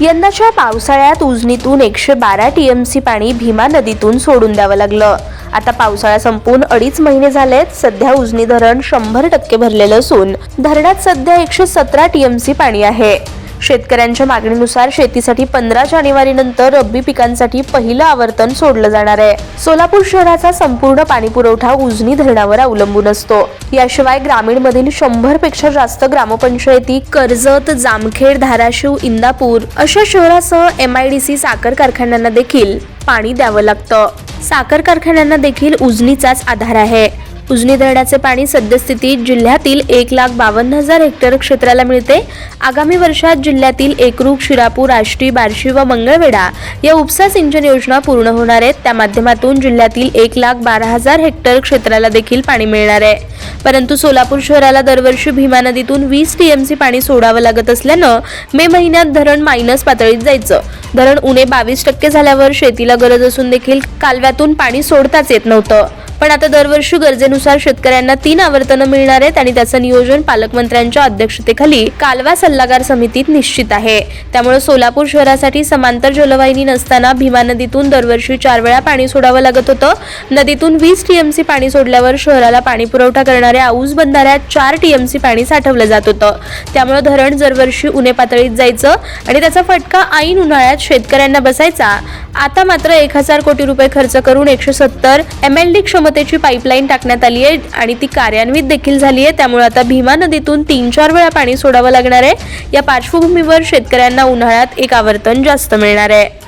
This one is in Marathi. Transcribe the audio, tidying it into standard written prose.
यंदाच्या पावसाळ्यात उजनीतून 112 टीएमसी पाणी भीमा नदीतून सोडून द्यावं लागलं। आता पावसाळा संपून 2.5 महिने झालेत। सध्या उजनी धरण 100% भरलेलं असून धरणात सध्या 117 टीएमसी पाणी आहे। शेतकऱ्यांच्या मागणीनुसार शेतीसाठी 15 जानेवारीनंतर रब्बी पिकांसाठी पहिलं आवर्तन सोडलं जाणार आहे। सोलापूर शहराचा संपूर्ण पाणी पुरवठा उजनी धरणावर अवलंबून असतो। याशिवाय ग्रामीणमधील 100 पेक्षा जास्त ग्रामपंचायती कर्जत, जामखेड, धाराशिव, इंदापूर अशा शहरासह MIDC साखर कारखान्यांना देखील पाणी द्यावं लागतं। साखर कारखान्यांना देखील उजनीचाच आधार आहे। उजनी धरणाचे पाणी सद्यस्थितीत जिल्ह्यातील 1,52,000 हेक्टर क्षेत्राला मिळते। आगामी वर्षात जिल्ह्यातील एकरूप, शिरापूर, आष्टी, बार्शी व मंगळवेढा या उपसा सिंचन योजना पूर्ण होणार आहेत। त्या माध्यमातून जिल्ह्यातील 1,12,000 हेक्टर क्षेत्राला देखील पाणी मिळणार आहे। परंतु सोलापूर शहराला दरवर्षी भीमा नदीतून 20 टीएमसी पाणी सोडावं लागत असल्यानं मे महिन्यात धरण मायनस पातळीत जायचं। धरण उणे 22% झाल्यावर शेतीला गरज असून देखील कालव्यातून पाणी सोडताच येत नव्हतं। पण आता दरवर्षी गरजेनुसार शेतकऱ्यांना 3 आवर्तनं मिळणार आहेत आणि त्याचं नियोजन पालकमंत्र्यांच्या अध्यक्षतेखाली कालवा सल्लागार समितीत निश्चित आहे। त्यामुळे सोलापूर शहरासाठी समांतर जलवाहिनी नसताना भीमा नदीतून दरवर्षी 4 वेळा पाणी सोडावं लागत होतं। नदीतून 20 टीएमसी पाणी सोडल्यावर शहराला पाणी पुरवठा करणाऱ्या औस बंधाऱ्यात 4 टीएमसी पाणी साठवलं जात होतं। त्यामुळे धरण दरवर्षी उणे पातळीत जायचं आणि त्याचा फटका ऐन उन्हाळ्यात शेतकऱ्यांना बसायचा। आता मात्र 1000 कोटी रुपये खर्च करून 170 MLD क्षमतेची पाईपलाईन टाकण्यात आली आहे आणि ती कार्यान्वित देखील झाली आहे। त्यामुळे आता भीमा नदीतून 3-4 वेळा पाणी सोडावं लागणार आहे। या पार्श्वभूमीवर शेतकऱ्यांना उन्हाळ्यात एक आवर्तन जास्त मिळणार आहे।